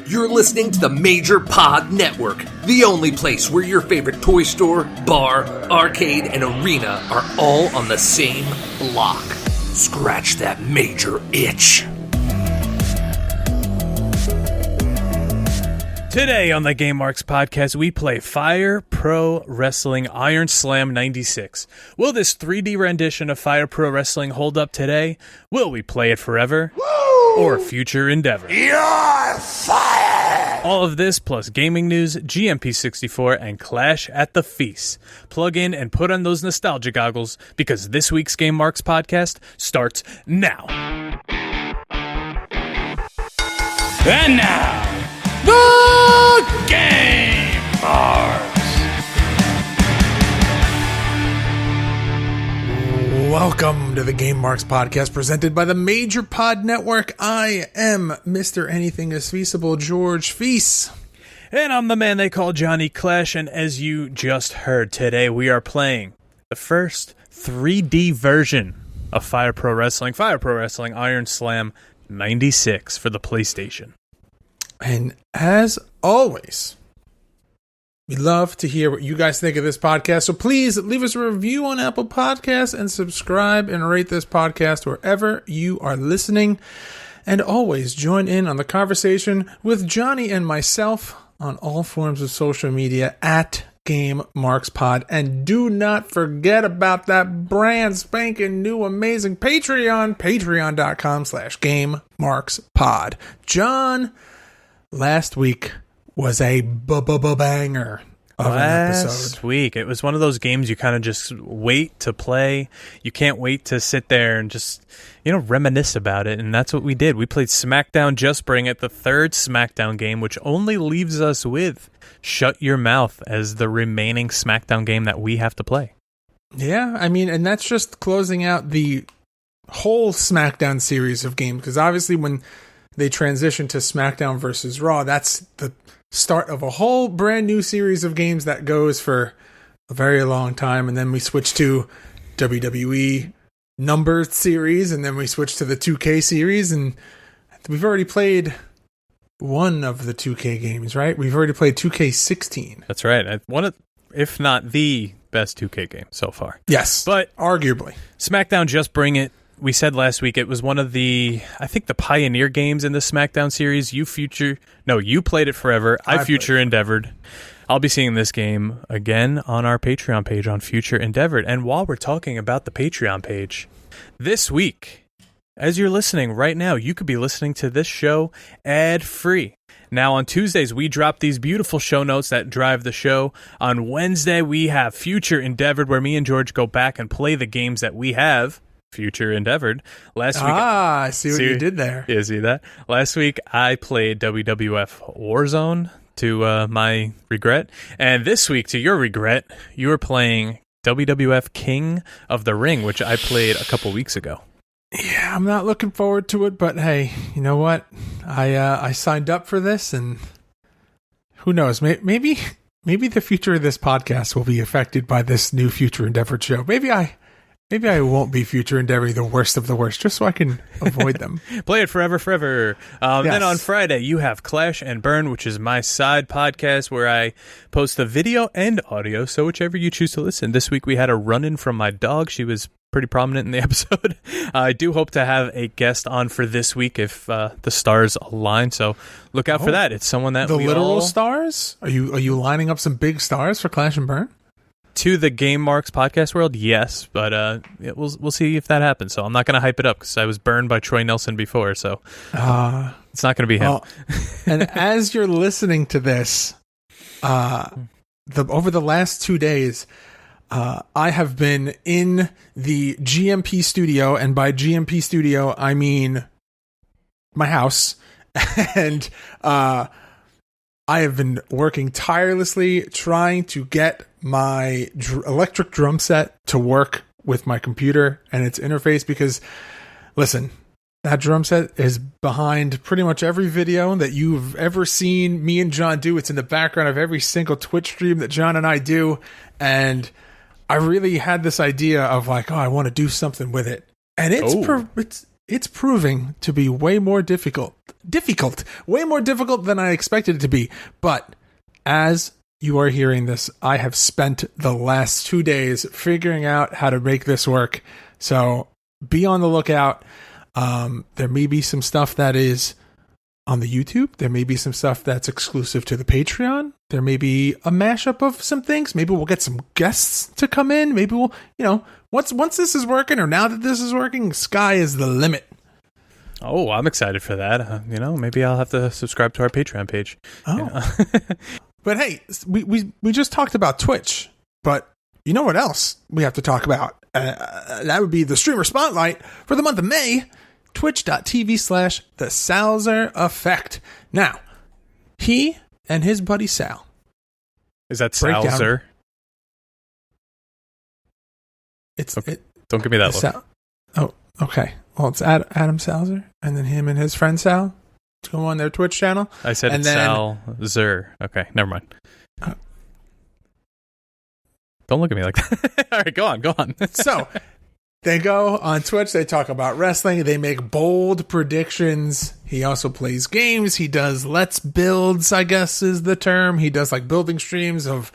You're listening to the Major Pod Network, the only place where your favorite toy store, bar, arcade, and arena are all on the same block. Scratch that major itch. Today on the Game Marks podcast, we play Fire Pro Wrestling Iron Slam 96. Will this 3D rendition of Fire Pro Wrestling hold up today? Will we play it forever? Woo! Or future endeavor? You're fired! All of this plus gaming news, GMP64, and Clash at the Feast. Plug in and put on those nostalgia goggles because this week's Game Marks podcast starts now. And now, the Game Marks. Welcome to the Game Marks podcast presented by the Major Pod Network. I am Mr. Anything is Feasible, George Feis. And I'm the man they call Johnny Clash, and as you just heard today, we are playing the first 3D version of Fire Pro Wrestling Iron Slam 96 for the PlayStation. And as always, we love to hear what you guys think of this podcast. So please leave us a review on Apple Podcasts and subscribe and rate this podcast wherever you are listening. And always join in on the conversation with Johnny and myself on all forms of social media at Game Marks Pod. And do not forget about that brand spanking new amazing Patreon, patreon.com/Game Marks Pod. John, last week was a banger of an episode. Last week, it was one of those games you kind of just wait to play. You can't wait to sit there and just, reminisce about it. And that's what we did. We played SmackDown Just Bring It, the third SmackDown game, which only leaves us with Shut Your Mouth as the remaining SmackDown game that we have to play. Yeah, and that's just closing out the whole SmackDown series of games. Because obviously when they transition to SmackDown versus Raw, that's the start of a whole brand new series of games that goes for a very long time. And then we switch to WWE numbered series, and then we switch to the 2K series. And we've already played one of the 2K games, right? We've already played 2K16. That's right. One of, if not the best 2K game so far. Yes, but arguably. SmackDown Just Bring It. We said last week it was one of the, I think, the pioneer games in the SmackDown series. You played it forever. I future endeavored. I'll be seeing this game again on our Patreon page on Future Endeavored. And while we're talking about the Patreon page, this week, as you're listening right now, you could be listening to this show ad-free. Now, on Tuesdays, we drop these beautiful show notes that drive the show. On Wednesday, we have Future Endeavored, where me and George go back and play the games that we have Future Endeavored. Last week, I see what you did there. Yeah, see that? Last week, I played WWF Warzone to my regret. And this week, to your regret, you were playing WWF King of the Ring, which I played a couple weeks ago. Yeah, I'm not looking forward to it, but hey, you know what? I signed up for this, and who knows? Maybe the future of this podcast will be affected by this new Future Endeavored show. Maybe I won't be Future Endeavoring the worst of the worst, just so I can avoid them. Play it forever. Yes. Then on Friday, you have Clash and Burn, which is my side podcast where I post the video and audio, so whichever you choose to listen. This week we had a run-in from my dog. She was pretty prominent in the episode. I do hope to have a guest on for this week if the stars align, so look out for that. It's someone that the literal stars? Are you lining up some big stars for Clash and Burn? To the Game Marks podcast world, yes, but we'll see if that happens. So I'm not going to hype it up because I was burned by Troy Nelson before, so it's not going to be him. And as you're listening to this, over the last 2 days, I have been in the GMP studio, and by GMP studio, I mean my house, and I have been working tirelessly trying to get my electric drum set to work with my computer and its interface because, listen, that drum set is behind pretty much every video that you've ever seen me and John do. It's in the background of every single Twitch stream that John and I do, and I really had this idea of like, I want to do something with it. And it's proving to be way more difficult, way more difficult than I expected it to be. But as you are hearing this, I have spent the last 2 days figuring out how to make this work. So be on the lookout. There may be some stuff that is on the YouTube. There may be some stuff that's exclusive to the Patreon. There may be a mashup of some things. Maybe we'll get some guests to come in. Maybe we'll, once this is working, or now that this is working, sky is the limit. Oh, I'm excited for that. Maybe I'll have to subscribe to our Patreon page. Oh. But hey, we just talked about Twitch, but you know what else we have to talk about? That would be the streamer spotlight for the month of May. Twitch.tv/The Salzer Effect. Now, he and his buddy Sal. Is that Salzer? Don't give me that look. Oh, okay. Well, it's Adam Salzer, and then him and his friend Sal. Let's go on their Twitch channel. I said it's Salzer. Okay, never mind. Don't look at me like that. All right, go on. So, they go on Twitch. They talk about wrestling. They make bold predictions. He also plays games. He does Let's Builds, I guess is the term. He does like building streams of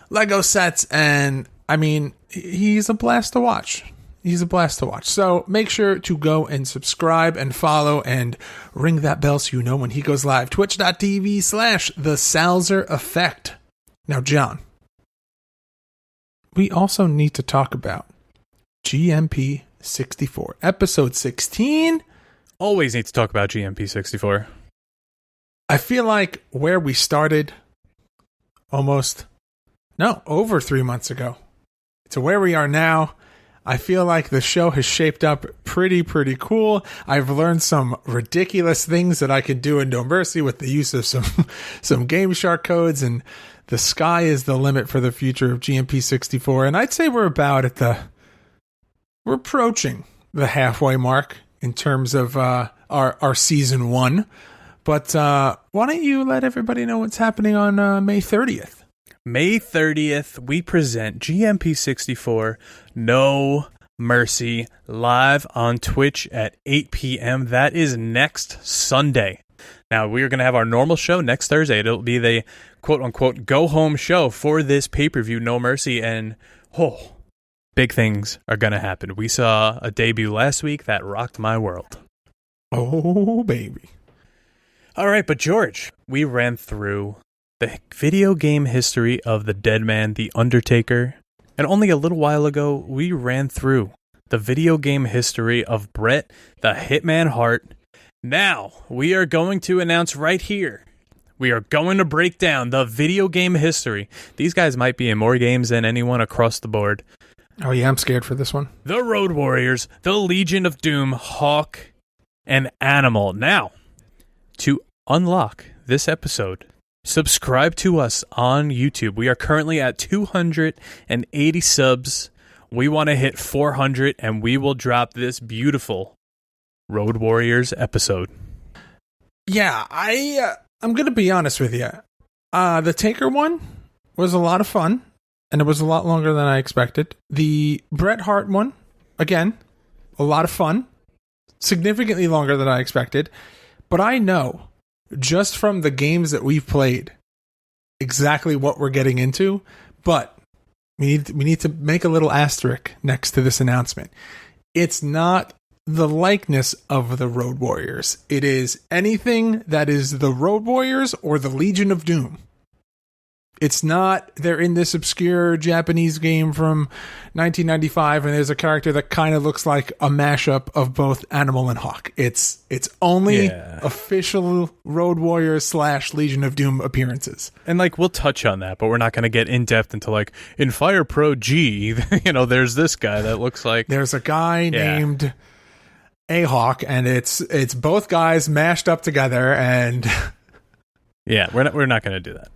Lego sets. And I mean, he's a blast to watch. So make sure to go and subscribe and follow and ring that bell so you know when he goes live. Twitch.tv/The Salzer Effect. Now, John, we also need to talk about GMP 64, episode 16. Always need to talk about GMP 64. I feel like where we started over 3 months ago to where we are now, I feel like the show has shaped up pretty cool. I've learned some ridiculous things that I can do in No Mercy with the use of some Game Shark codes, and the sky is the limit for the future of GMP 64. And I'd say we're approaching the halfway mark in terms of our season 1. But why don't you let everybody know what's happening on May 30th? May 30th, we present GMP 64 No Mercy live on Twitch at 8 p.m. That is next Sunday. Now, we are going to have our normal show next Thursday. It'll be the quote-unquote go-home show for this pay-per-view, No Mercy, and big things are going to happen. We saw a debut last week that rocked my world. Oh, baby. All right, but George, we ran through the video game history of the Dead Man, The Undertaker, and only a little while ago, we ran through the video game history of Bret the Hitman Hart. Now, we are going to announce right here, we are going to break down the video game history. These guys might be in more games than anyone across the board. Oh yeah, I'm scared for this one. The Road Warriors, the Legion of Doom, Hawk, and Animal. Now, to unlock this episode, subscribe to us on YouTube. We are currently at 280 subs. We want to hit 400, and we will drop this beautiful Road Warriors episode. Yeah, I'm going to be honest with you. The Taker one was a lot of fun, and it was a lot longer than I expected. The Bret Hart one, again, a lot of fun, significantly longer than I expected. But I know, just from the games that we've played, exactly what we're getting into. But we need to make a little asterisk next to this announcement. It's not the likeness of the Road Warriors. It is anything that is the Road Warriors or the Legion of Doom. It's not, they're in this obscure Japanese game from 1995 and there's a character that kind of looks like a mashup of both Animal and Hawk. It's only official Road Warriors / Legion of Doom appearances. And we'll touch on that, but we're not going to get in depth into in Fire Pro G, there's this guy that looks like. There's a guy named A-Hawk, and it's both guys mashed up together, and yeah, we're not going to do that.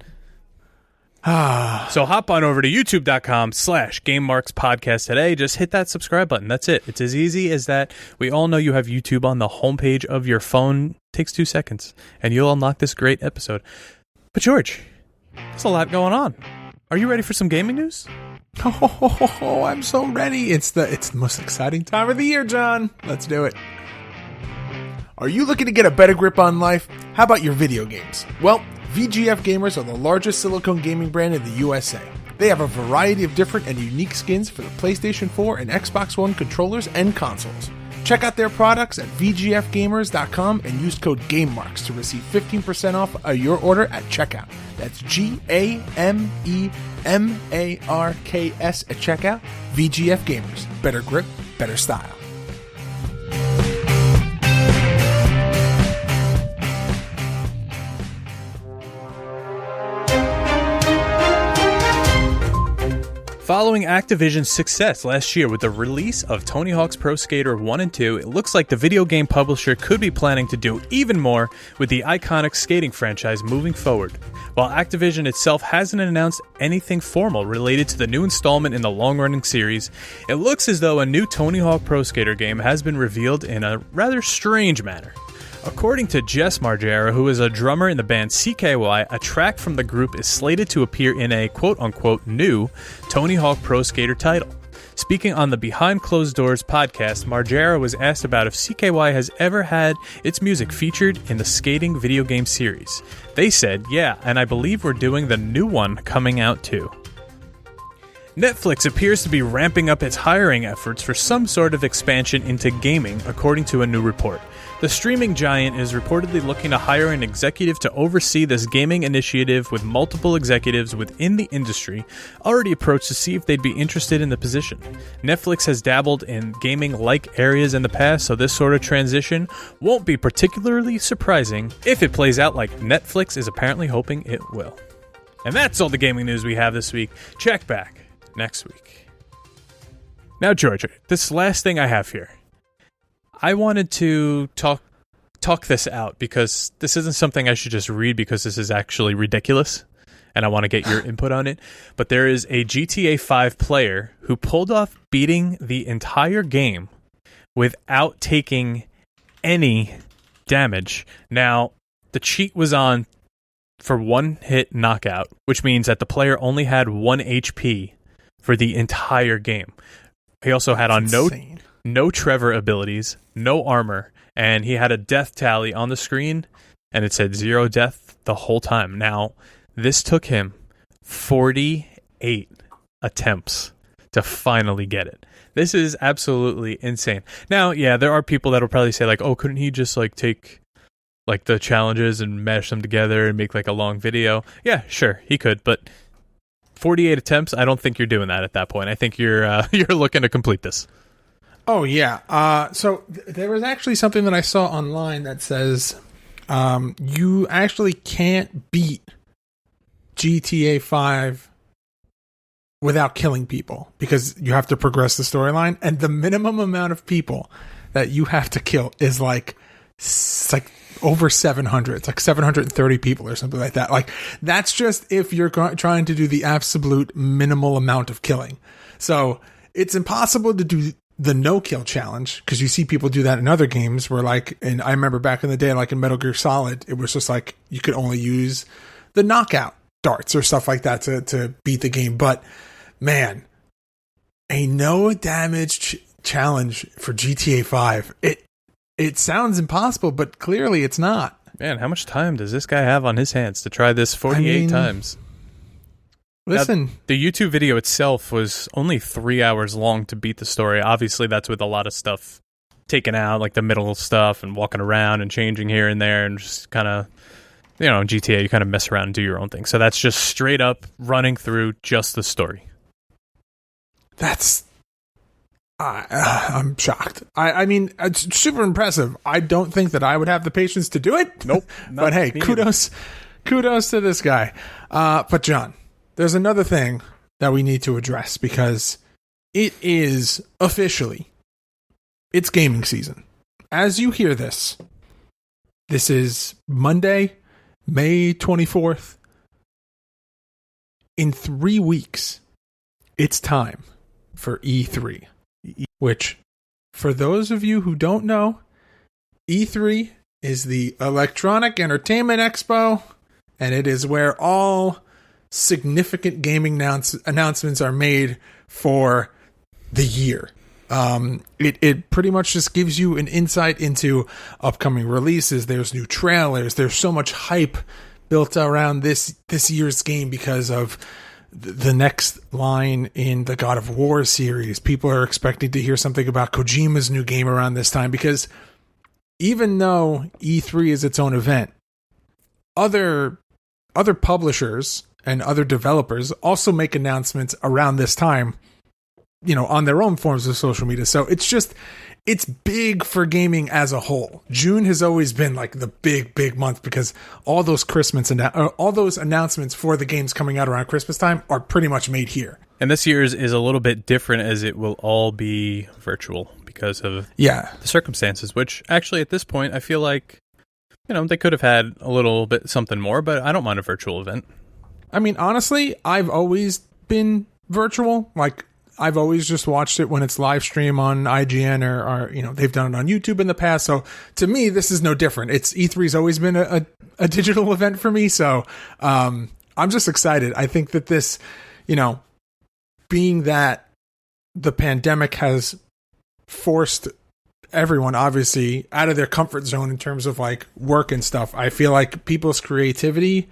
So hop on over to youtube.com/GameMarksPodcast today. Just hit that subscribe button. That's it. It's as easy as that. We all know you have YouTube on the homepage of your phone. Takes 2 seconds, and you'll unlock this great episode. But George, there's a lot going on. Are you ready for some gaming news? Oh, I'm so ready. It's the most exciting time of the year, John. Let's do it. Are you looking to get a better grip on life? How about your video games? Well, VGF Gamers are the largest silicone gaming brand in the USA. They have a variety of different and unique skins for the PlayStation 4 and Xbox One controllers and consoles. Check out their products at vgfgamers.com and use code GameMarks to receive 15% off your order at checkout. That's GAMEMARKS at checkout. VGF Gamers. Better grip, better style. Following Activision's success last year with the release of Tony Hawk's Pro Skater 1 and 2, it looks like the video game publisher could be planning to do even more with the iconic skating franchise moving forward. While Activision itself hasn't announced anything formal related to the new installment in the long-running series, it looks as though a new Tony Hawk Pro Skater game has been revealed in a rather strange manner. According to Jess Margera, who is a drummer in the band CKY, a track from the group is slated to appear in a quote-unquote new Tony Hawk Pro Skater title. Speaking on the Behind Closed Doors podcast, Margera was asked about if CKY has ever had its music featured in the skating video game series. They said, yeah, and I believe we're doing the new one coming out too. Netflix appears to be ramping up its hiring efforts for some sort of expansion into gaming, according to a new report. The streaming giant is reportedly looking to hire an executive to oversee this gaming initiative, with multiple executives within the industry already approached to see if they'd be interested in the position. Netflix has dabbled in gaming-like areas in the past, so this sort of transition won't be particularly surprising if it plays out like Netflix is apparently hoping it will. And that's all the gaming news we have this week. Check back next week. Now, George, this last thing I have here. I wanted to talk this out because this isn't something I should just read because this is actually ridiculous and I want to get your input on it. But there is a GTA 5 player who pulled off beating the entire game without taking any damage. Now, the cheat was on for one hit knockout, which means that the player only had 1 HP for the entire game. He also had on no Trevor abilities, no armor, and he had a death tally on the screen, and it said 0 death the whole time. Now, this took him 48 attempts to finally get it. This is absolutely insane. Now, yeah, there are people that will probably say, like, oh, couldn't he just, like, take, like, the challenges and mash them together and make, like, a long video? Yeah, sure, he could, but 48 attempts, I don't think you're doing that at that point. I think you're looking to complete this. Oh, yeah. So there was actually something that I saw online that says you actually can't beat GTA 5 without killing people because you have to progress the storyline. And the minimum amount of people that you have to kill is like over 700. It's like 730 people or something like that. Like, that's just if you're trying to do the absolute minimal amount of killing. So it's impossible to do the no-kill challenge, because you see people do that in other games where, like, and I remember back in the day, like in Metal Gear Solid, it was just like you could only use the knockout darts or stuff like that to beat the game. But, man, a no-damage challenge for GTA 5, it sounds impossible, but clearly it's not. Man, how much time does this guy have on his hands to try this 48 times? Listen, now, the YouTube video itself was only 3 hours long to beat the story. Obviously, that's with a lot of stuff taken out, like the middle stuff and walking around and changing here and there and just kind of, you know, in GTA, you kind of mess around and do your own thing. So that's just straight up running through just the story. That's... I'm shocked. I mean, it's super impressive. I don't think that I would have the patience to do it. Nope. But hey, kudos to this guy. But John, there's another thing that we need to address because it is officially, it's gaming season. As you hear this, this is Monday, May 24th. In 3 weeks, it's time for E3. Which, for those of you who don't know, E3 is the Electronic Entertainment Expo, and it is where all significant gaming announcements are made for the year. It pretty much just gives you an insight into upcoming releases. There's new trailers. There's so much hype built around this year's game because of the next line in the God of War series. People are expecting to hear something about Kojima's new game around this time, because even though E3 is its own event, other publishers and other developers also make announcements around this time, on their own forms of social media. So it's big for gaming as a whole. June has always been like the big month, because all those all those announcements for the games coming out around Christmas time are pretty much made here. And this year's is a little bit different, as it will all be virtual because of the circumstances, which actually at this point I feel like, they could have had a little bit something more, but I don't mind a virtual event. I mean, honestly, I've always been virtual. Like, I've always just watched it when it's live stream on IGN or they've done it on YouTube in the past. So to me, this is no different. E3's always been a digital event for me. So I'm just excited. I think that this, being that the pandemic has forced everyone obviously out of their comfort zone in terms of like work and stuff, I feel like people's creativity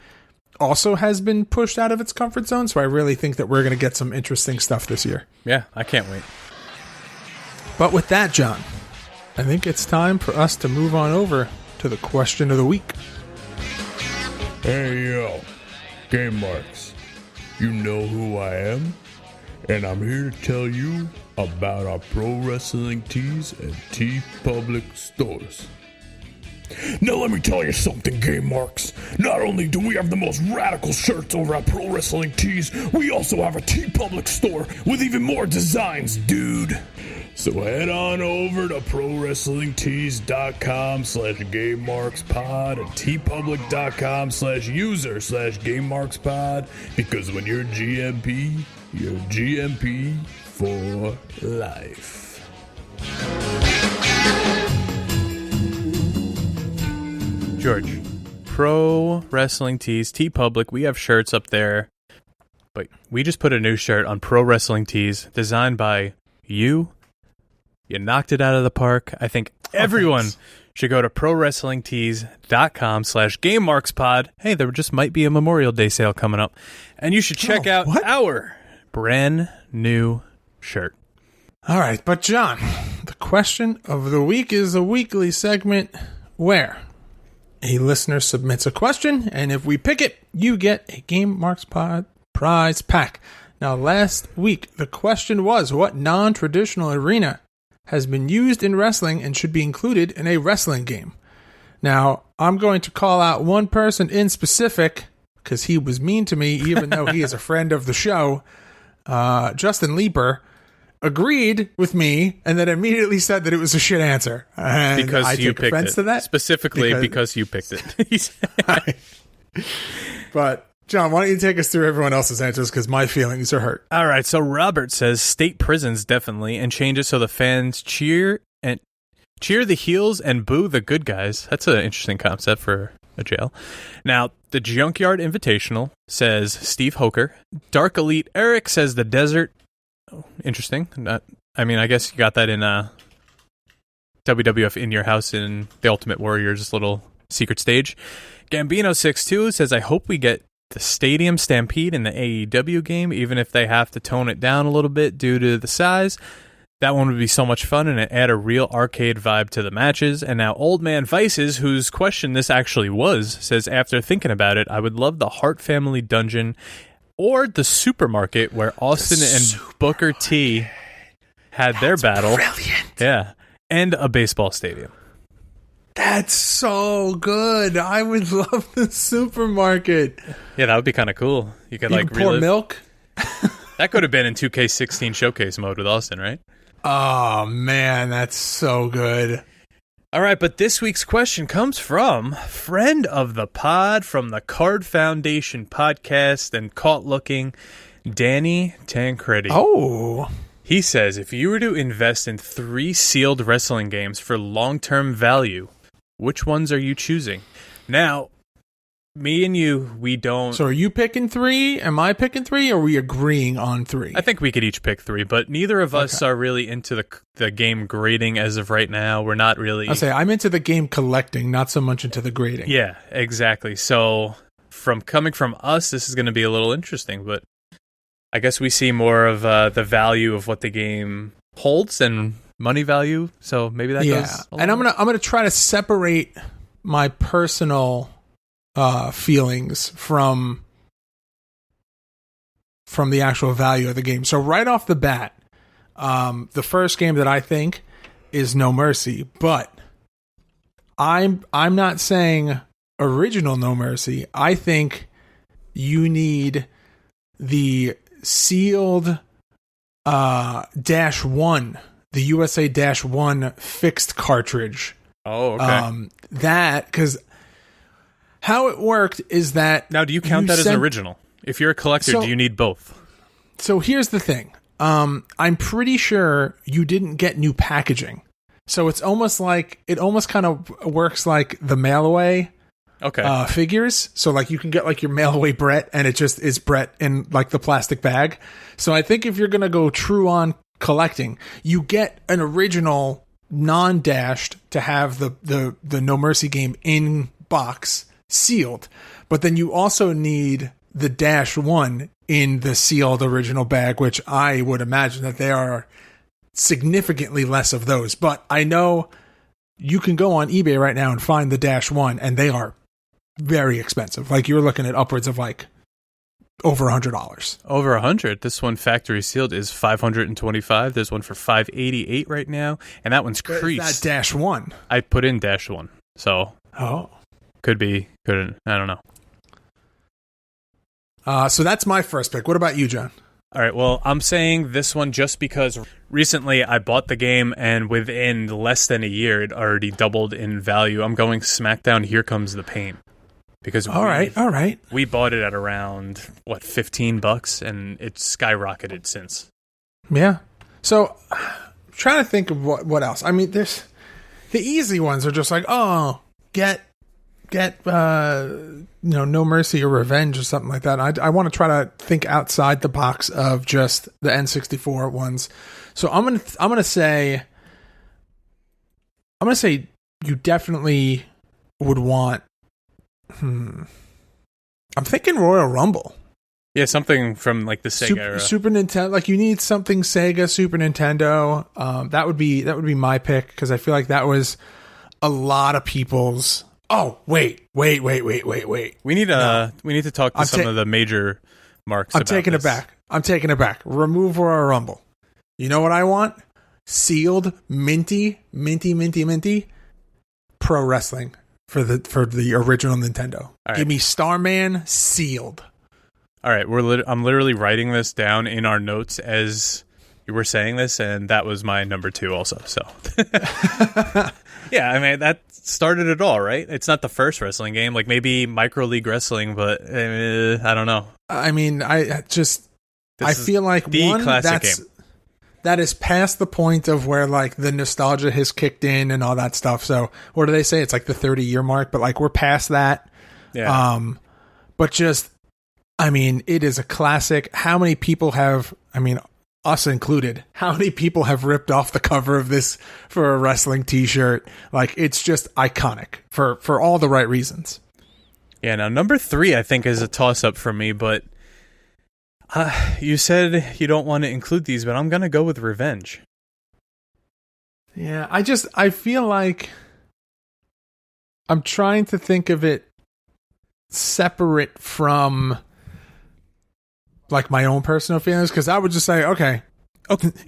also has been pushed out of its comfort zone. So I really think that we're going to get some interesting stuff this year. Yeah, I can't wait. But with that, John, I think it's time for us to move on over to the question of the week. Hey, yo, Game Marks. You know who I am? And I'm here to tell you about our pro wrestling tees and TeePublic stores. Now let me tell you something, Game Marks. Not only do we have the most radical shirts over at Pro Wrestling Tees, we also have a TeePublic store with even more designs, dude. So head on over to ProWrestlingTees.com/GameMarksPod and TeePublic.com/user/GameMarksPod, because when you're GMP for life. George, Pro Wrestling Tees, TeePublic, we have shirts up there, but we just put a new shirt on Pro Wrestling Tees designed by you. You knocked it out of the park. I think everyone should go to ProWrestlingTees.com/GameMarksPod. Hey, there just might be a Memorial Day sale coming up, and you should check out our brand new shirt. All right, but John, the question of the week is a weekly segment where a listener submits a question, and if we pick it, you get a Game Marks Pod prize pack. Now, last week, the question was, what non-traditional arena has been used in wrestling and should be included in a wrestling game? Now, I'm going to call out one person in specific, because he was mean to me, even though he is a friend of the show. Justin Leeper agreed with me and then immediately said that it was a shit answer. And because I you take picked offense it. to that. Specifically because you picked it. But, John, why don't you take us through everyone else's answers, because my feelings are hurt. All right, so Robert says state prisons definitely, and change it so the fans cheer the heels and boo the good guys. That's an interesting concept for a jail. Now, the Junkyard Invitational says Steve Hoker. Dark Elite Eric says the desert. Oh, interesting. I guess you got that in WWF In Your House in the Ultimate Warrior's little secret stage. Gambino62 says, I hope we get the Stadium Stampede in the AEW game, even if they have to tone it down a little bit due to the size. That one would be so much fun, and it add a real arcade vibe to the matches. And now Old Man Vices, whose question this actually was, says, after thinking about it, I would love the Hart Family Dungeon or the supermarket where Austin and Booker T had their battle. Brilliant. Yeah. And a baseball stadium. That's so good. I would love the supermarket. Yeah, that would be kind of cool. You could pour relive. Milk. That could have been in 2K16 showcase mode with Austin, right? Oh, man, that's so good. All right, but this week's question comes from friend of the pod from the Card Foundation podcast and Caught Looking, Danny Tancredi. Oh. He says, if you were to invest in 3 sealed wrestling games for long-term value, which ones are you choosing? Now, me and you, we don't. So are you picking 3? Am I picking 3? Or are we agreeing on 3? I think we could each pick 3, but neither of us are really into the game grading as of right now. We're not really. I'm into the game collecting, not so much into the grading. Yeah, exactly. So coming from us, this is going to be a little interesting, but I guess we see more of the value of what the game holds and money value. So maybe that goes. And I'm gonna try to separate my personal feelings from the actual value of the game. So right off the bat, the first game that I think is No Mercy, but I'm not saying original No Mercy. I think you need the sealed -1, the USA -1 fixed cartridge. Oh, okay. That, because how it worked is that... Now, do you count that as original? If you're a collector, do you need both? So here's the thing. I'm pretty sure you didn't get new packaging. So it's almost kind of works like the mail away figures. So like you can get like your mail away Brett, and it just is Brett in like the plastic bag. So I think if you're going to go true on collecting, you get an original non-dashed to have the No Mercy game in box sealed, but then you also need the -1 in the sealed original bag, which I would imagine that there are significantly less of those. But I know you can go on eBay right now and find the -1, and they are very expensive. Like you're looking at upwards of like over $100. Over 100. This one factory sealed is $525. There's one for $588 right now, and that one's creased. That -1. I put in -1, so couldn't. I don't know. So that's my first pick. What about you, John? All right, well, I'm saying this one just because recently I bought the game, and within less than a year, it already doubled in value. I'm going SmackDown Here Comes the Pain. Because all right. We bought it at around, $15, and it's skyrocketed since. Yeah. So, I'm trying to think of what else. I mean, there's the easy ones are just like, get No Mercy or Revenge or something like that. I want to try to think outside the box of just the N64 ones. So I'm gonna say you definitely would want. I'm thinking Royal Rumble. Yeah, something from like the Sega era. Super Nintendo. Like you need something Sega, Super Nintendo. That would be my pick, because I feel like that was a lot of people's. Oh, wait. We need to talk to some of the major marks. I'm taking it back. Remove Royal Rumble. You know what I want? Sealed, minty pro wrestling for the original Nintendo. Right. Give me Starman sealed. All right, I'm literally writing this down in our notes as you were saying this, and that was my number 2 also. So, yeah, I mean that started it all, right? It's not the first wrestling game, like maybe Micro League Wrestling, but I don't know. I mean, I feel like the classic game that is past the point of where like the nostalgia has kicked in and all that stuff. So what do they say? It's like the 30-year mark, but like we're past that. Yeah. But just, I mean, it is a classic. How many people have, I mean, us included, how many people have ripped off the cover of this for a wrestling t-shirt? Like, it's just iconic for all the right reasons. Yeah, now number 3, I think, is a toss-up for me, but you said you don't want to include these, but I'm going to go with Revenge. Yeah, I feel like I'm trying to think of it separate from like my own personal feelings, because I would just say, okay,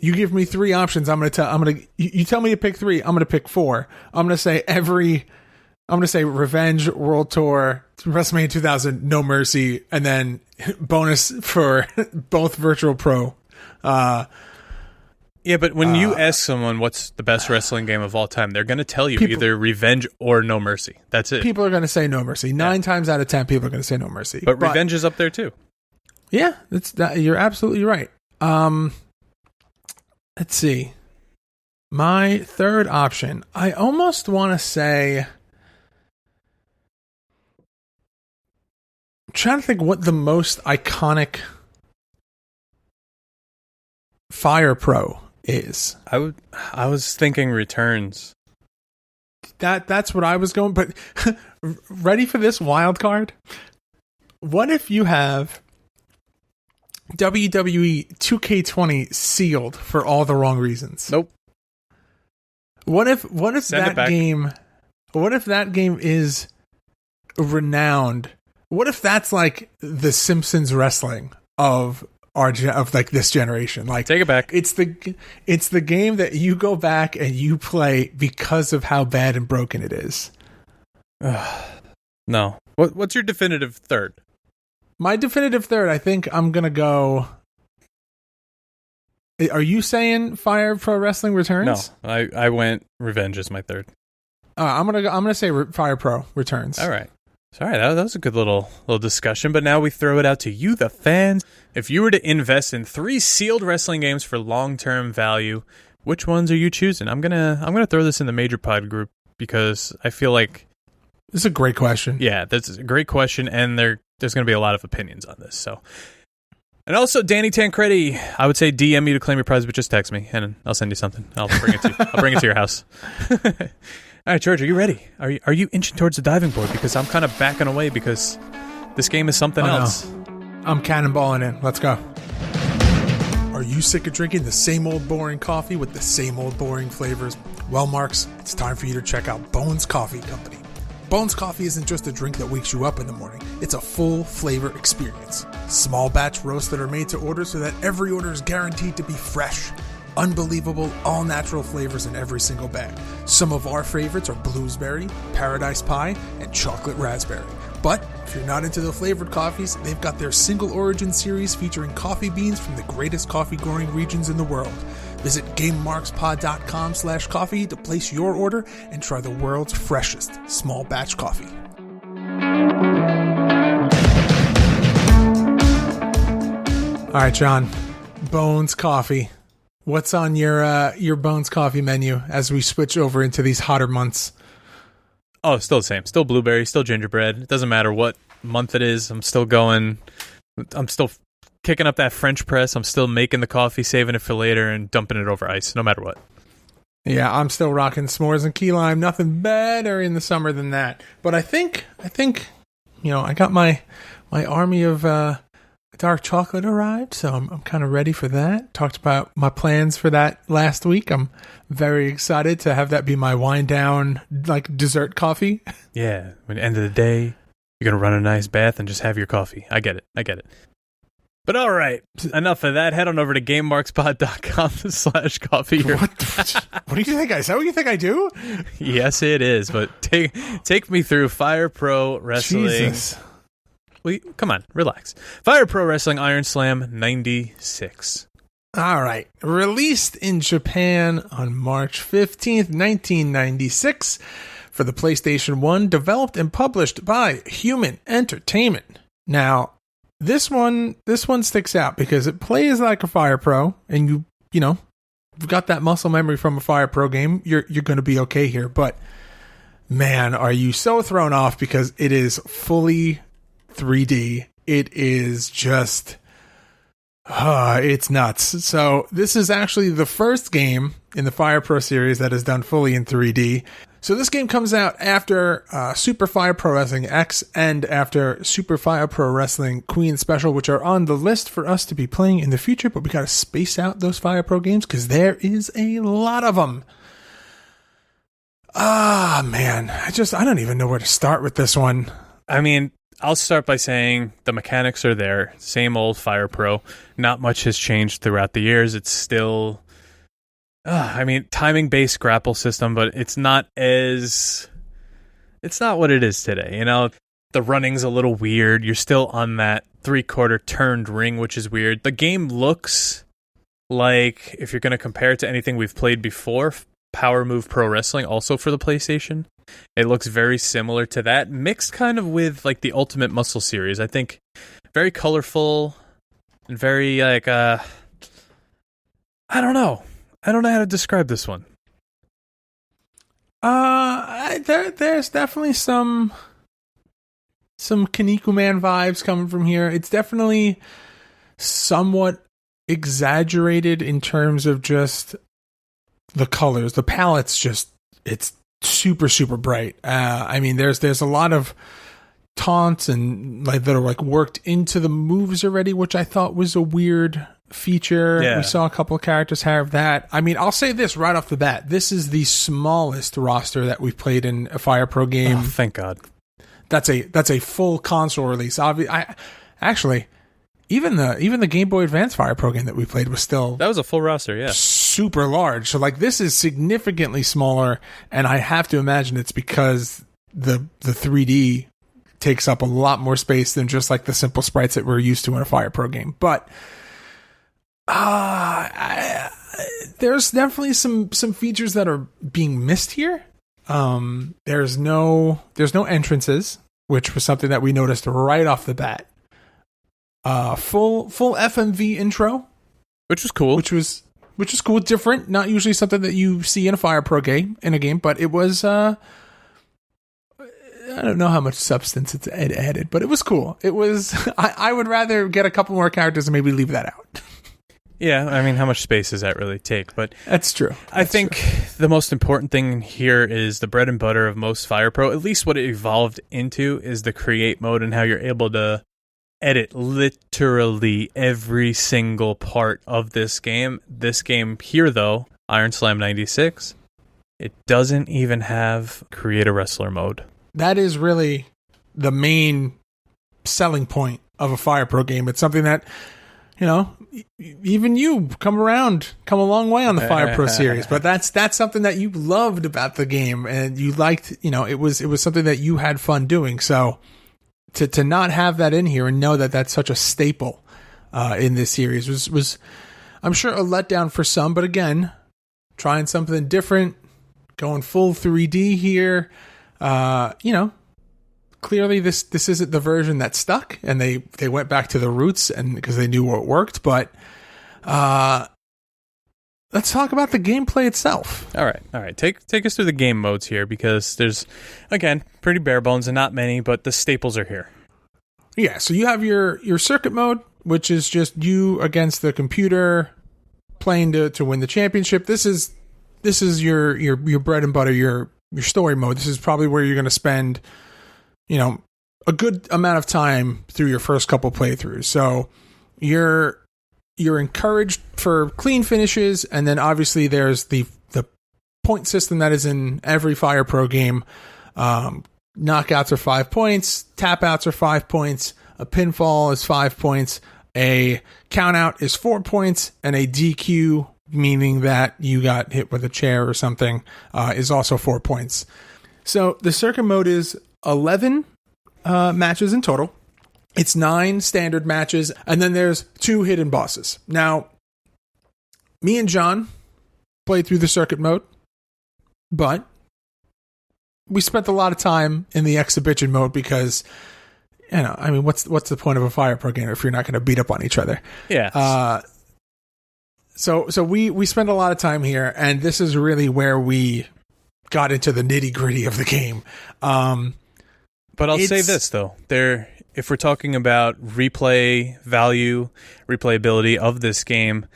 you give me 3 options. You tell me to pick 3. I'm going to pick 4. I'm going to say Revenge, World Tour, WrestleMania 2000, No Mercy, and then bonus for both Virtual Pro. Yeah, but when you ask someone what's the best wrestling game of all time, they're going to tell you either Revenge or No Mercy. That's it. People are going to say No Mercy. 9 times out of 10, people are going to say No Mercy. But Revenge is up there too. Yeah, you're absolutely right. Let's see. My third option, I almost want to say trying to think what the most iconic Fire Pro is. I was thinking Returns. That's what I was going, but ready for this wild card? What if you have WWE 2K20 sealed for all the wrong reasons? Nope. What if Send that game is renowned? What if that's like the Simpsons wrestling of like this generation? Like, take it back. It's the game that you go back and you play because of how bad and broken it is. No. What's your definitive third? My definitive third, I think I'm gonna go. Are you saying Fire Pro Wrestling Returns? No, I went Revenge as my third. I'm gonna say Fire Pro Returns. All right. Sorry, that was a good little discussion, but now we throw it out to you, the fans. If you were to invest in 3 sealed wrestling games for long-term value, which ones are you choosing? I'm gonna throw this in the Major Pod group because I feel like this is a great question. Yeah, that's a great question, and there's gonna be a lot of opinions on this. So, and also Danny Tancredi, I would say DM me to claim your prize, but just text me and I'll send you something. I'll bring it to your house. All right, George, are you ready? Are you inching towards the diving board? Because I'm kind of backing away because this game is something else. No. I'm cannonballing in. Let's go. Are you sick of drinking the same old boring coffee with the same old boring flavors? Well, Marks, it's time for you to check out Bones Coffee Company. Bones Coffee isn't just a drink that wakes you up in the morning. It's a full flavor experience. Small batch roasts that are made to order so that every order is guaranteed to be fresh. Unbelievable, all-natural flavors in every single bag. Some of our favorites are blueberry, paradise pie, and chocolate raspberry. But if you're not into the flavored coffees, they've got their single origin series featuring coffee beans from the greatest coffee growing regions in the world. Visit GameMarksPod.com/coffee to place your order and try the world's freshest small batch coffee. All right, John. Bones Coffee. What's on your Bones Coffee menu as we switch over into these hotter months? Oh, still the same. Still blueberry, still gingerbread. It doesn't matter what month it is. I'm still kicking up that French press. I'm still making the coffee, saving it for later, and dumping it over ice, no matter what. Yeah, I'm still rocking s'mores and key lime. Nothing better in the summer than that. But I think, I got my army of dark chocolate arrived, so I'm kind of ready for that. Talked about my plans for that last week. I'm very excited to have that be my wind down, like, dessert coffee. Yeah, at the end of the day, you're going to run a nice bath and just have your coffee. I get it. But all right, enough of that. Head on over to GameMarksPod.com/coffee. What do you think? Is that what you think I do? Yes, it is. But take me through Fire Pro Wrestling. Jesus. Come on, relax. Fire Pro Wrestling Iron Slam 96. All right. Released in Japan on March 15th, 1996 for the PlayStation 1, developed and published by Human Entertainment. Now, this one sticks out because it plays like a Fire Pro, and you've got that muscle memory from a Fire Pro game, you're going to be okay here. But man, are you so thrown off because it is fully 3D. It is just it's nuts. So this is actually the first game in the Fire Pro series that is done fully in 3D. So this game comes out after Super Fire Pro Wrestling X and after Super Fire Pro Wrestling Queen Special, which are on the list for us to be playing in the future, but we got to space out those Fire Pro games because there is a lot of them. Man, I don't even know where to start with this one. I mean, I'll start by saying the mechanics are there. Same old Fire Pro. Not much has changed throughout the years. It's still, timing-based grapple system, but it's not what it is today. The running's a little weird. You're still on that 3/4 turned ring, which is weird. The game looks like, if you're going to compare it to anything we've played before, Power Move Pro Wrestling, also for the PlayStation. It looks very similar to that, mixed kind of with like the Ultimate Muscle series. I think very colorful and very like I don't know how to describe this one. There's definitely some some Kinnikuman vibes coming from here. It's definitely somewhat exaggerated in terms of just the colors. The palette's just, it's super, super bright. I mean, there's a lot of taunts and like that are like worked into the moves already, which I thought was a weird feature. Yeah. We saw a couple of characters have that. I mean, I'll say this right off the bat. This is the smallest roster that we've played in a Fire Pro game. Oh, thank God. That's a full console release. Actually, even the Game Boy Advance Fire Pro game that we played was still That was a full roster, yeah. super large. So like this is significantly smaller, and I have to imagine it's because the 3D takes up a lot more space than just like the simple sprites that we're used to in a Fire Pro game. But there's definitely some features that are being missed here. There's no entrances, which was something that we noticed right off the bat. Full FMV intro, Which was cool. which was cool, different, not usually something that you see in a Fire Pro game, but it was I don't know how much substance it's added, but it was cool. It was I would rather get a couple more characters and maybe leave that out. Yeah, I mean, how much space does that really take? But That's true. I think the most important thing here is the bread and butter of most Fire Pro, at least what it evolved into, is the create mode and how you're able to edit literally every single part of this game. This game here, though, Iron Slam 96, it doesn't even have create a wrestler mode. That is really the main selling point of a Fire Pro game. It's something that, you know, even you come a long way on the Fire Pro series, but that's something that you loved about the game and you liked, you know, it was something that you had fun doing. So to not have that in here and know that that's such a staple in this series was I'm sure a letdown for some, but again, trying something different, going full 3D here, you know, clearly this isn't the version that stuck, and they went back to the roots and because they knew what worked. But let's talk about the gameplay itself. All right. Take us through the game modes here, because there's, again, pretty bare bones and not many, but the staples are here. Yeah, so you have your circuit mode, which is just you against the computer playing to win the championship. This is your bread and butter, your story mode. This is probably where you're going to spend, you know, a good amount of time through your first couple playthroughs. So you're encouraged for clean finishes, and then obviously there's the point system that is in every Fire Pro game. Knockouts are 5 points, tap outs are 5 points, a pinfall is 5 points, a count out is 4 points, and a DQ, meaning that you got hit with a chair or something, is also 4 points. So the circuit mode is 11 matches in total. It's 9 standard matches, and then there's 2 hidden bosses. Now, me and John played through the circuit mode, but we spent a lot of time in the exhibition mode because, you know, I mean, what's the point of a Fire Pro game if you're not going to beat up on each other? Yeah. So we spent a lot of time here, and this is really where we got into the nitty gritty of the game. But I'll say this, though. If we're talking about replay value, replayability of this game,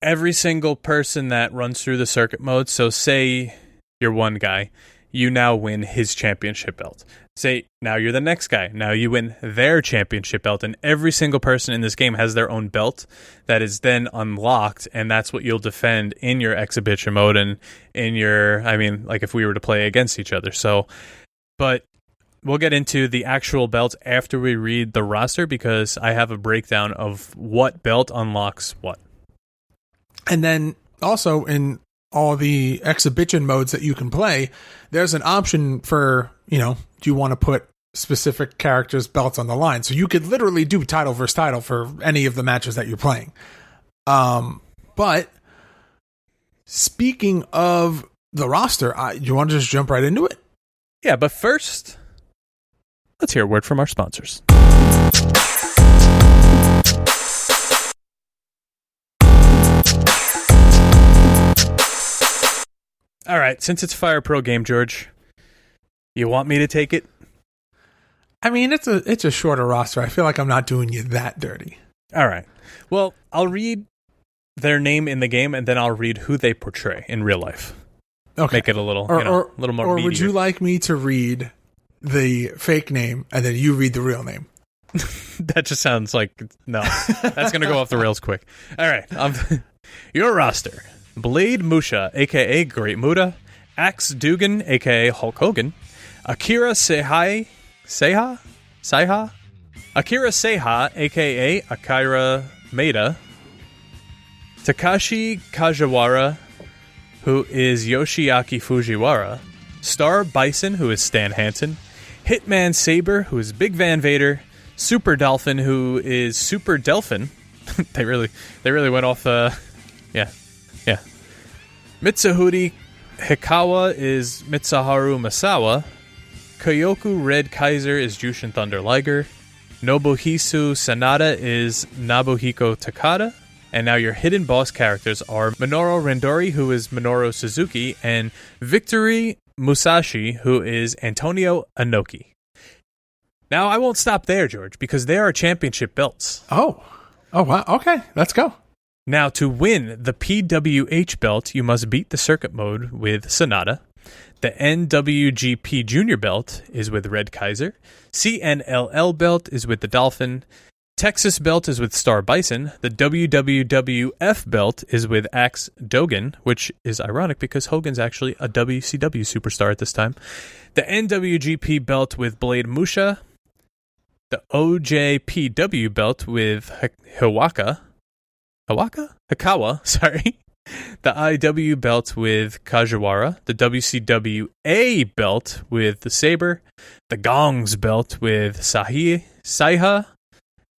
every single person that runs through the circuit mode, so say you're one guy, you now win his championship belt. Say now you're the next guy, now you win their championship belt, and every single person in this game has their own belt that is then unlocked, and that's what you'll defend in your exhibition mode and in your, I mean, like if we were to play against each other. So, but we'll get into the actual belts after we read the roster, because I have a breakdown of what belt unlocks what. And then also in all the exhibition modes that you can play, there's an option for, you know, do you want to put specific characters' belts on the line? So you could literally do title versus title for any of the matches that you're playing. But speaking of the roster, do you want to just jump right into it? Yeah, but first, let's hear a word from our sponsors. All right, since it's a Fire Pro game, George, you want me to take it? I mean, it's a shorter roster. I feel like I'm not doing you that dirty. All right. Well, I'll read their name in the game, and then I'll read who they portray in real life. Okay. Make it a little, little more. Or meatier. would you like me to read the fake name and then you read the real name? That just sounds like no. That's gonna go off the rails quick. All right. Your roster: Blade Musha, aka Great Muda, Axe Dugan, aka Hulk Hogan, Akira Seiha, Akira Seiha, aka Akira Maeda, Takashi Kajiwara, who is Yoshiaki Fujiwara, Star Bison, who is Stan Hansen, Hitman Saber, who is Big Van Vader, Super Dolphin, who is Super Delphin. they really went off. Yeah. Mitsuhuri Hikawa is Mitsuharu Masawa. Kyoku Red Kaiser is Jushin Thunder Liger. Nobuhisu Sanada is Nobuhiko Takada. And now your hidden boss characters are Minoru Randori, who is Minoru Suzuki, and Victory Musashi, who is Antonio Inoki. Now, I won't stop there, George, because there are championship belts. Oh, wow. Okay, let's go. Now, to win the PWH belt, you must beat the circuit mode with Sonata. The NWGP Junior belt is with Red Kaiser. CNLL belt is with the Dolphin. Texas belt is with Star Bison. The WWF belt is with Axe Dogan, which is ironic because Hogan's actually a WCW superstar at this time. The NWGP belt with Blade Musha. The OJPW belt with Hikawa, sorry. The IW belt with Kajiwara, the WCWA belt with the Saber, the Gongs belt with Saiha,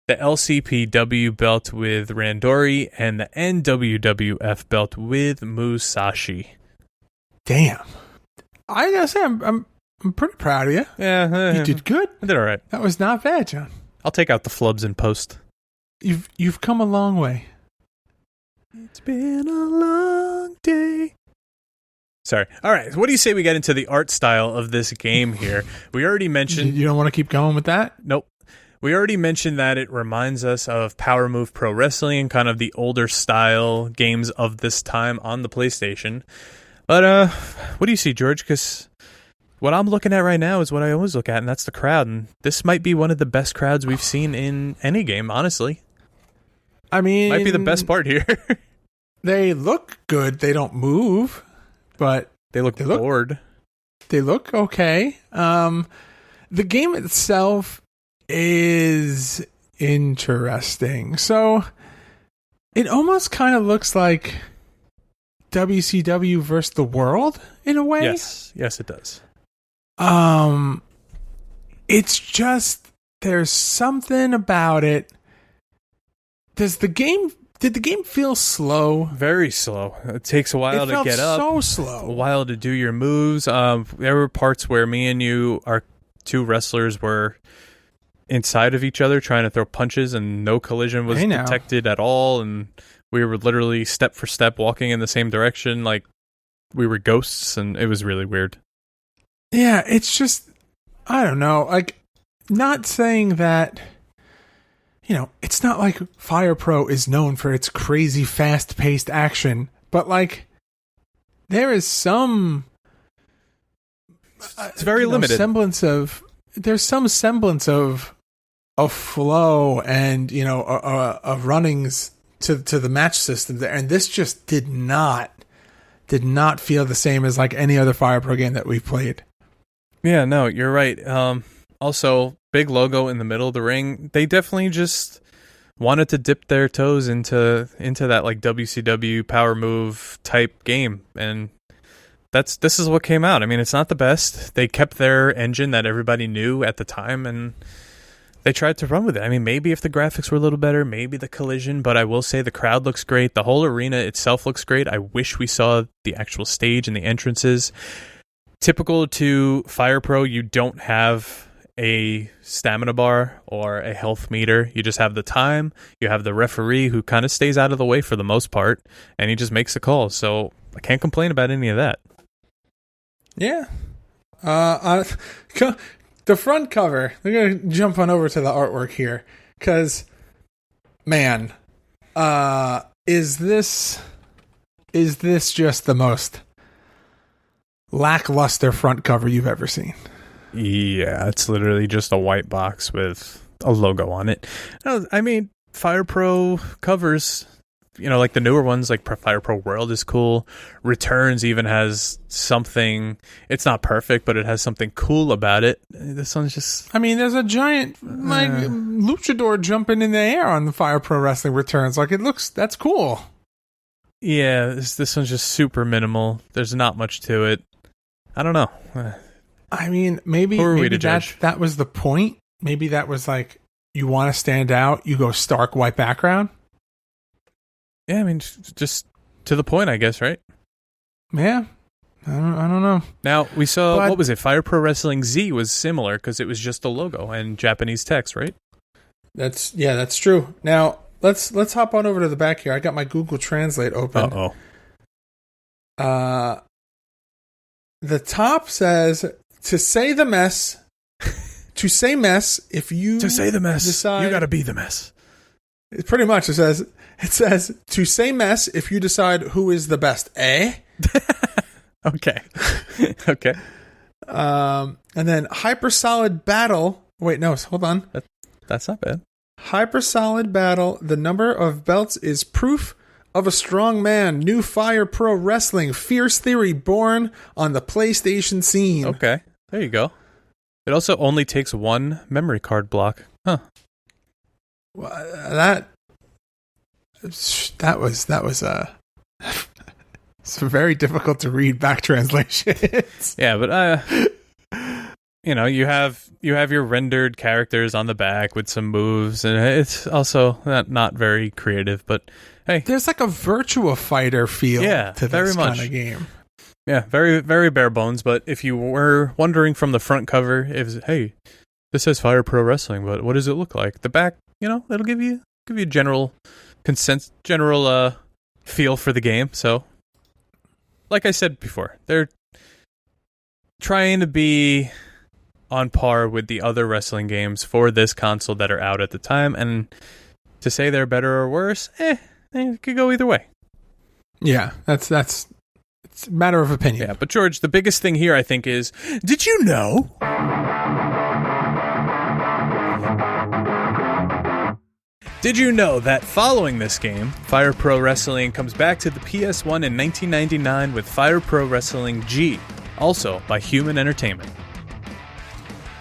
the LCPW belt with Randori, and the NWWF belt with Musashi. Damn. I gotta say, I'm pretty proud of you. Yeah, you did good. I did all right. That was not bad, John. I'll take out the flubs in post. You've come a long way. It's been a long day. Sorry. All right. What do you say we get into the art style of this game here? We already mentioned... You don't want to keep going with that? Nope. We already mentioned that it reminds us of Power Move Pro Wrestling and kind of the older style games of this time on the PlayStation. But what do you see, George? Because what I'm looking at right now is what I always look at, and that's the crowd. And this might be one of the best crowds we've seen in any game, honestly. I mean... Might be the best part here. They look good. They don't move, but... They look bored. They look okay. The game itself is interesting. So it almost kind of looks like WCW versus the World in a way. Yes, it does. It's just there's something about it. Did the game feel slow? Very slow. It takes a while to get up. So slow. A while to do your moves. There were parts where me and you, our two wrestlers, were inside of each other trying to throw punches, and no collision was detected at all. And we were literally step for step walking in the same direction, like we were ghosts, and it was really weird. Yeah, it's just, I don't know. Like, not saying that. It's not like Fire Pro is known for its crazy fast-paced action, but like there is some it's very limited there's some semblance of a flow and of runnings to the match system there, and this just did not feel the same as like any other Fire Pro game that we've played. Yeah, no, you're right. Also, big logo in the middle of the ring. They definitely just wanted to dip their toes into that like WCW power move type game, and this is what came out. I mean, it's not the best. They kept their engine that everybody knew at the time, and they tried to run with it. I mean, maybe if the graphics were a little better, maybe the collision, but I will say the crowd looks great. The whole arena itself looks great. I wish we saw the actual stage and the entrances. Typical to Fire Pro, you don't have a stamina bar or a health meter. You just have the time. You have the referee who kind of stays out of the way for the most part, and he just makes the call. So I can't complain about any of that. Yeah. the front cover. We're going to jump on over to the artwork here. Because, man, is this just the most lackluster front cover you've ever seen? Yeah, it's literally just a white box with a logo on it. No, I mean, Fire Pro covers, like the newer ones, like Fire Pro World is cool. Returns even has something. It's not perfect, but it has something cool about it. This one's just. I mean, there's a giant luchador jumping in the air on the Fire Pro Wrestling Returns. Like, that's cool. Yeah, this one's just super minimal. There's not much to it. I don't know. I mean, maybe that was the point. Maybe that was like, you want to stand out, you go stark white background. Yeah, I mean, just to the point, I guess, right? Yeah. I don't know. Now, we saw, what was it? Fire Pro Wrestling Z was similar because it was just a logo and Japanese text, right? That's true. Now, let's hop on over to the back here. I got my Google Translate open. Uh-oh. The top says, to say the mess, if you to say the mess, decide, you gotta be the mess. It pretty much, it says, to say mess if you decide who is the best, eh? Okay. Okay. And then hyper solid battle. Wait, no, hold on. That's not bad. Hyper solid battle. The number of belts is proof of a strong man. New Fire Pro Wrestling. Fierce Theory born on the PlayStation scene. Okay. There you go. It also only takes one memory card block. Huh. Well, that was it's very difficult to read back translations. Yeah, but you have your rendered characters on the back with some moves, and it's also not very creative, but hey, there's like a Virtua Fighter feel to this kind of game. Yeah, very, very bare bones, but if you were wondering from the front cover, hey, this says Fire Pro Wrestling, but what does it look like? The back, it'll give you a general feel for the game. So, like I said before, they're trying to be on par with the other wrestling games for this console that are out at the time, and to say they're better or worse, it could go either way. Yeah, it's a matter of opinion. Yeah, but George, the biggest thing here, I think, is, did you know? Did you know that following this game, Fire Pro Wrestling comes back to the PS1 in 1999 with Fire Pro Wrestling G, also by Human Entertainment?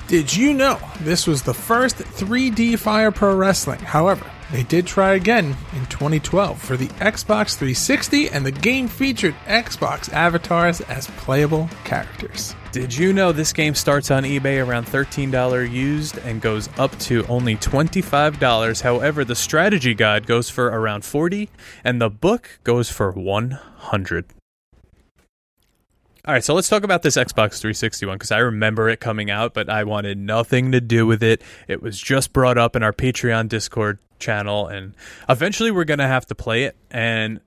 Did you know this was the first 3D Fire Pro Wrestling? However, they did try again in 2012 for the Xbox 360, and the game featured Xbox avatars as playable characters. Did you know this game starts on eBay around $13 used and goes up to only $25? However, the strategy guide goes for around $40 and the book goes for $100. All right, so let's talk about this Xbox 360 one, because I remember it coming out, but I wanted nothing to do with it. It was just brought up in our Patreon Discord channel, and eventually we're going to have to play it, and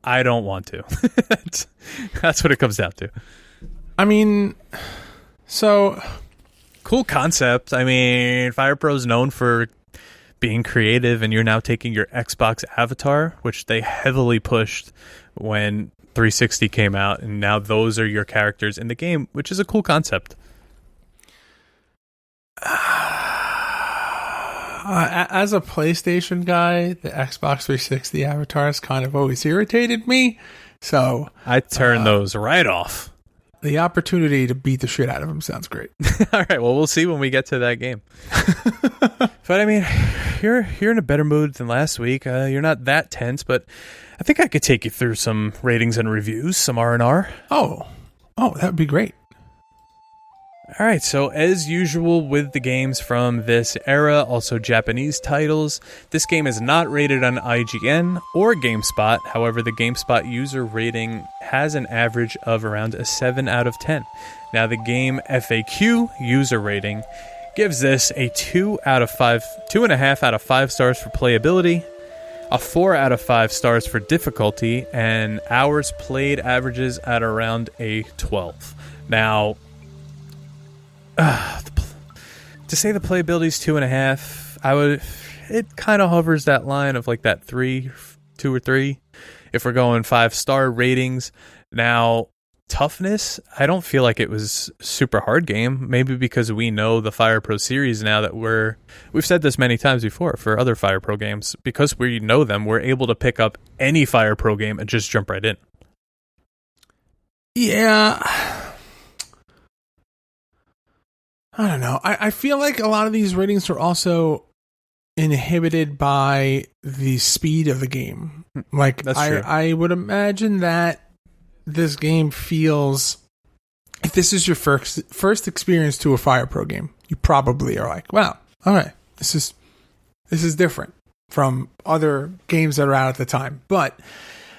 I don't want to. That's what it comes down to. I mean, so... Cool concept. I mean, Fire Pro's known for being creative, and you're now taking your Xbox avatar, which they heavily pushed when 360 came out, and now those are your characters in the game, which is a cool concept. As a PlayStation guy, the Xbox 360 avatars kind of always irritated me, so I turn those right off. The opportunity to beat the shit out of them sounds great. All right, well, we'll see when we get to that game. But I mean, you're in a better mood than last week. You're not that tense, but I think I could take you through some ratings and reviews, some R&R. Oh, that would be great. All right, so as usual with the games from this era, also Japanese titles, this game is not rated on IGN or GameSpot. However, the GameSpot user rating has an average of around a 7 out of 10. Now, the game FAQ user rating gives this a 2.5 out of 5 stars for playability, a 4 out of 5 stars for difficulty, and hours played averages at around a 12. Now, to say the playability is 2.5, it kind of hovers that line of like that 2 or 3. If we're going 5-star ratings. Now, toughness, I don't feel like it was super hard game. Maybe because we know the Fire Pro series now that we've said this many times before for other Fire Pro games. Because we know them, we're able to pick up any Fire Pro game and just jump right in. Yeah. I don't know. I feel like a lot of these ratings are also inhibited by the speed of the game. Like, That's true. I would imagine that this game feels, if this is your first experience to a Fire Pro game, you probably are like, wow, all right, this is different from other games that are out at the time. But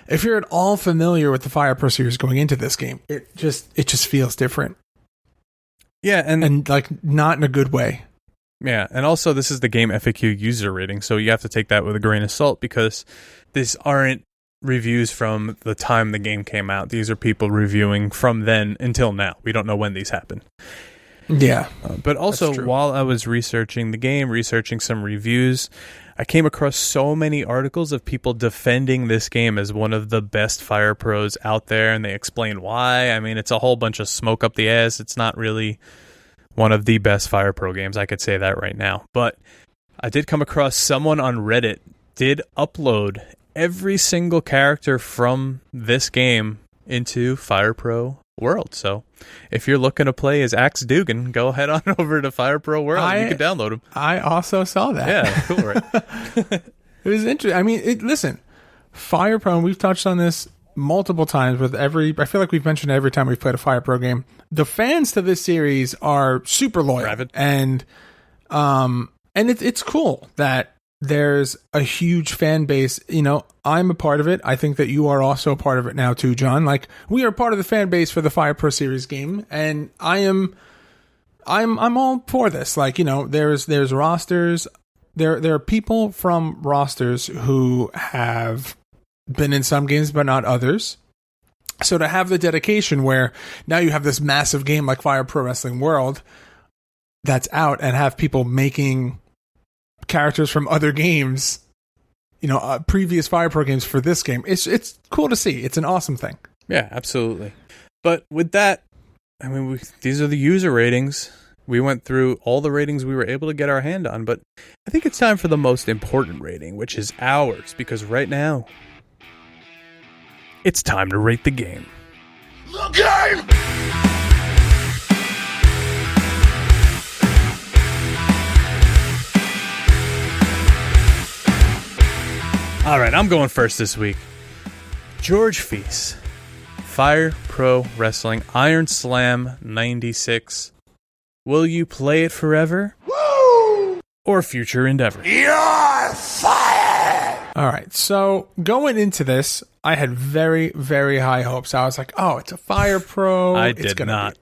if you're at all familiar with the Fire Pro series going into this game, it just feels different. Yeah, and like not in a good way. Yeah, and also this is the Game FAQ user rating, so you have to take that with a grain of salt because these aren't reviews from the time the game came out. These are people reviewing from then until now. We don't know when these happened. Yeah. But also, while I was researching the game, researching some reviews, I came across so many articles of people defending this game as one of the best Fire Pros out there, and they explain why. I mean, it's a whole bunch of smoke up the ass. It's not really one of the best Fire Pro games. I could say that right now. But I did come across someone on Reddit did upload every single character from this game into Fire Pro World. So if you're looking to play as Axe Dugan, go head on over to Fire Pro World. You can download them. I also saw that. Yeah, cool, right? It was interesting. I mean, listen, Fire Pro, and we've touched on this multiple times with I feel like we've mentioned it every time we've played a Fire Pro game. The fans to this series are super loyal. Rabid. And it's cool that there's a huge fan base. You know, I'm a part of it. I think that you are also a part of it now too, John. Like, we are part of the fan base for the Fire Pro series game, and I'm all for this. Like, you know, there's rosters. There are people from rosters who have been in some games but not others. So to have the dedication where now you have this massive game like Fire Pro Wrestling World that's out and have people making characters from other games, you know, previous Fire Pro games for this game. It's cool to see. It's an awesome thing. Yeah, absolutely. But with that, I mean, these are the user ratings. We went through all the ratings we were able to get our hand on, but I think it's time for the most important rating, which is ours, because right now, it's time to rate the game. The game! All right, I'm going first this week. George Feis, Fire Pro Wrestling, Iron Slam 96. Will you play it forever? Woo! Or future endeavor? You're fired! All right, so going into this, I had very, very high hopes. I was like, oh, it's a Fire Pro. I It's did gonna not.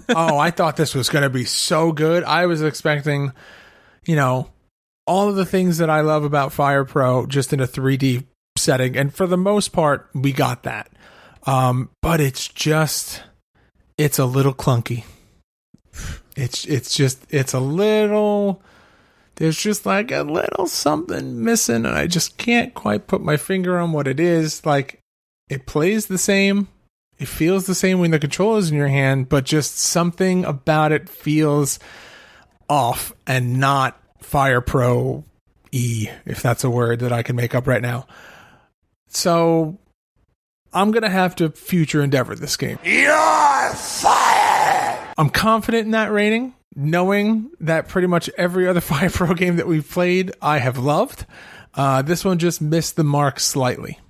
Oh, I thought this was going to be so good. I was expecting, you know, all of the things that I love about Fire Pro just in a 3D setting. And for the most part, we got that. But it's a little clunky. It's a little, there's just like a little something missing, and I just can't quite put my finger on what it is. Like, it plays the same. It feels the same when the controller's in your hand, but just something about it feels off and not Fire Pro E, if that's a word that I can make up right now. So I'm going to have to future endeavor this game. You're fired! I'm confident in that rating, knowing that pretty much every other Fire Pro game that we've played, I have loved. This one just missed the mark slightly.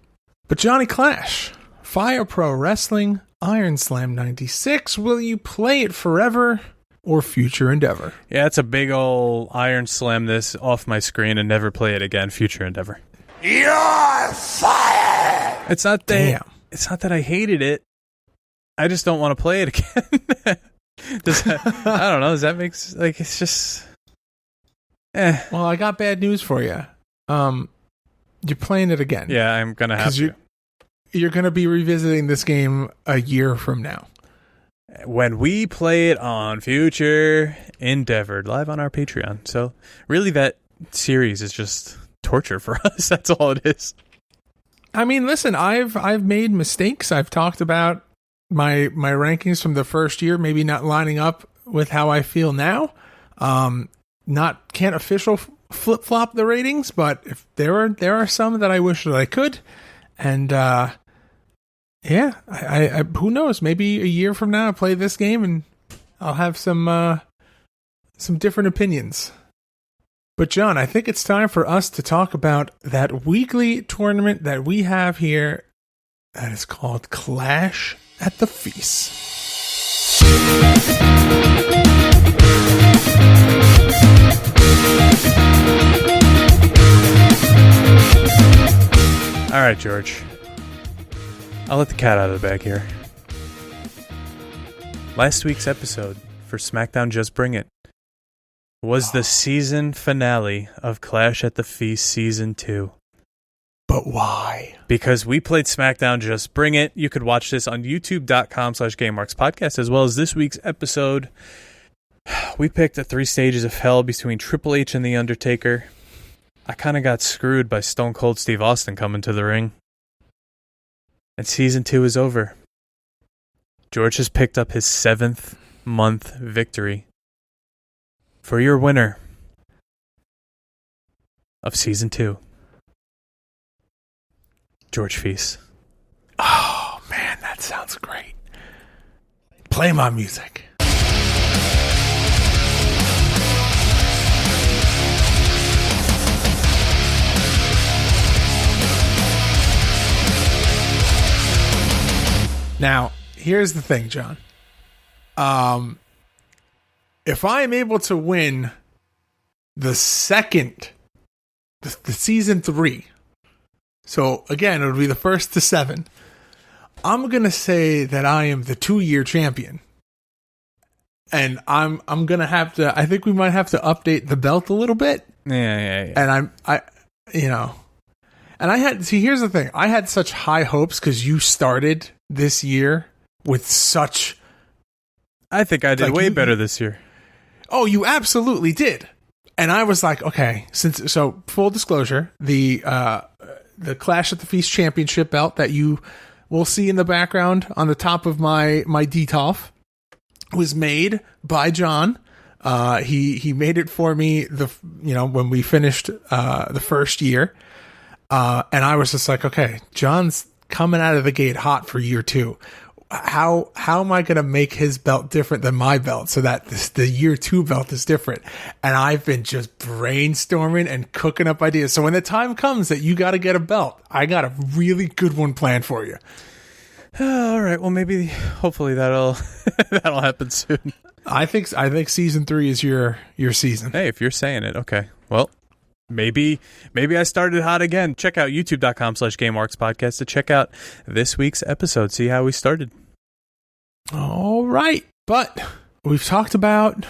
But Johnny Clash, Fire Pro Wrestling, Iron Slam 96, will you play it forever or future endeavor? Yeah, it's a big ol' Iron Slam this off my screen and never play it again. Future endeavor. You're fired! It's not that Damn. It's not that I hated it. I just don't want to play it again. I don't know. Does that make like it's just? Well, I got bad news for you. You're playing it again. Yeah, I'm gonna have to. You're gonna be revisiting this game a year from now. when we play it on Future Endeavored, live on our Patreon. So really that series is just torture for us. That's all it is. I mean, listen, I've made mistakes. I've talked about my rankings from the first year, maybe not lining up with how I feel now. Can't official flip flop the ratings, but if there are some that I wish that I could, and yeah, I who knows? Maybe a year from now, I play this game and I'll have some different opinions. But John, I think it's time for us to talk about that weekly tournament that we have here that is called Clash at the Feast. All right, George. I'll let the cat out of the bag here. Last week's episode for SmackDown Just Bring It was the season finale of Clash at the Feast Season 2. But why? Because we played SmackDown Just Bring It. You could watch this on youtube.com/GameMarksPodcast, as well as this week's episode. We picked the 3 stages of hell between Triple H and The Undertaker. I kind of got screwed by Stone Cold Steve Austin coming to the ring. And Season 2 is over. George has picked up his 7th month victory. For your winner of Season 2, George Feis. Oh, man, that sounds great. Play my music. Now, here's the thing, John. If I am able to win the Season 3, so again, it would be the first to 7, I'm going to say that I am the 2-year champion. And I'm going to have to, I think we might have to update the belt a little bit. Yeah. And here's the thing. I had such high hopes because you started this year with such... I think I did way better this year. Oh, you absolutely did. And I was like, okay, so full disclosure, the Clash at the Feast Championship belt that you will see in the background on the top of my DTOF was made by John. He made it for me when we finished the first year. And I was just like, okay, John's coming out of the gate hot for year 2. How am I going to make his belt different than my belt so that the year 2 belt is different? And I've been just brainstorming and cooking up ideas. So when the time comes that you got to get a belt, I got a really good one planned for you. All right. Well, hopefully that'll happen soon. I think Season 3 is your season. Hey, if you're saying it, okay. Well, maybe I started hot again. Check out youtube.com/GameMarksPodcast to check out this week's episode. See how we started. All right. But we've talked about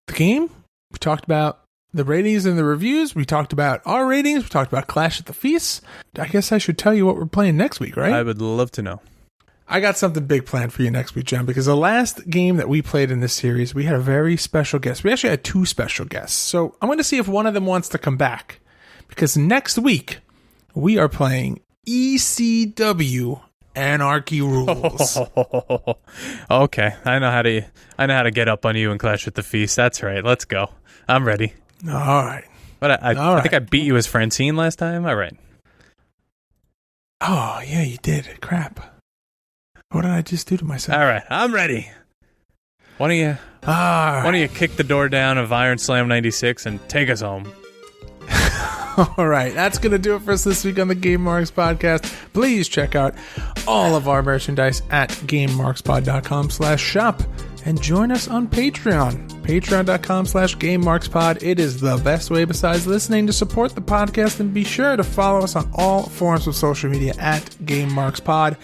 the game. We talked about the ratings and the reviews. We talked about our ratings. We talked about Clash at the Feast. I guess I should tell you what we're playing next week, right? I would love to know. I got something big planned for you next week, John, because the last game that we played in this series, we had a very special guest. We actually had 2 special guests. So I'm going to see if one of them wants to come back, because next week we are playing ECW Anarchy Rules. Okay, I know how to get up on you and Clash at the Feast. That's right. Let's go. I'm ready. All right. But I think I beat you as Francine last time. All right. Oh, yeah, you did. Crap. What did I just do to myself? All right, I'm ready. Why don't you kick the door down of Iron Slam 96 and take us home? All right, that's going to do it for us this week on the Game Marks Podcast. Please check out all of our merchandise at GameMarksPod.com/shop and join us on Patreon. Patreon.com/GameMarksPod. It is the best way besides listening to support the podcast, and be sure to follow us on all forms of social media at GameMarksPod.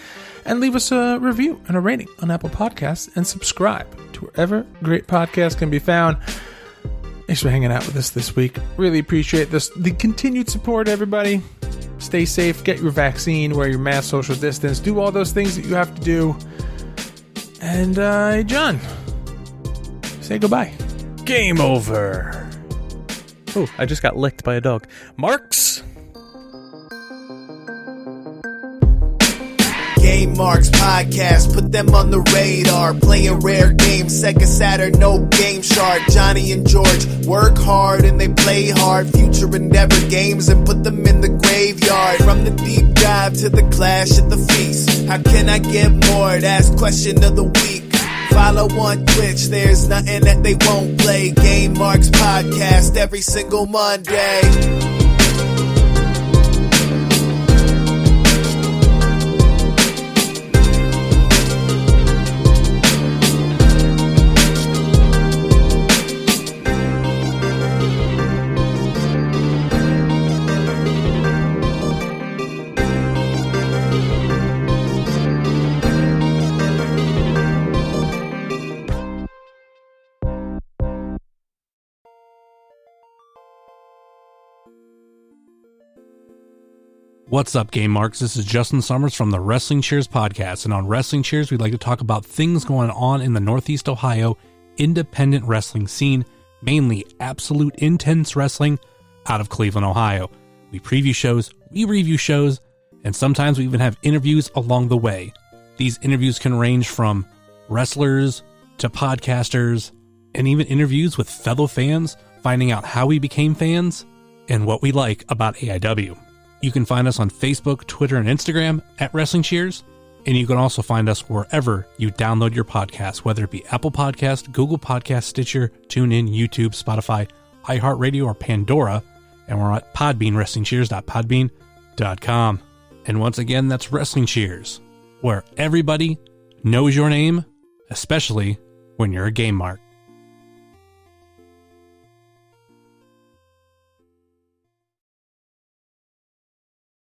And leave us a review and a rating on Apple Podcasts, and subscribe to wherever great podcasts can be found. Thanks for hanging out with us this week. Really appreciate the continued support, everybody. Stay safe, get your vaccine, wear your mask, social distance, do all those things that you have to do. And John, say goodbye. Game over. Oh, I just got licked by a dog. Marks. Game Marks Podcast, put them on the radar. Playing rare games, Sega Saturn, no Game Shark. Johnny and George work hard and they play hard. Future Endeavor games and put them in the graveyard. From the deep dive to the clash at the feast. How can I get more? That's question of the week. Follow on Twitch, there's nothing that they won't play. Game Marks Podcast every single Monday. What's up, Game Marks? This is Justin Summers from the Wrestling Cheers podcast, and on Wrestling Cheers, we'd like to talk about things going on in the Northeast Ohio independent wrestling scene, mainly absolute intense wrestling out of Cleveland, Ohio. We preview shows, we review shows, and sometimes we even have interviews along the way. These interviews can range from wrestlers to podcasters, and even interviews with fellow fans, finding out how we became fans and what we like about AIW. You can find us on Facebook, Twitter, and Instagram at Wrestling Cheers, and you can also find us wherever you download your podcasts, whether it be Apple Podcast, Google Podcast, Stitcher, TuneIn, YouTube, Spotify, iHeartRadio, or Pandora, and we're at Podbean, WrestlingCheers.podbean.com. And once again, that's Wrestling Cheers, where everybody knows your name, especially when you're a Game Mark.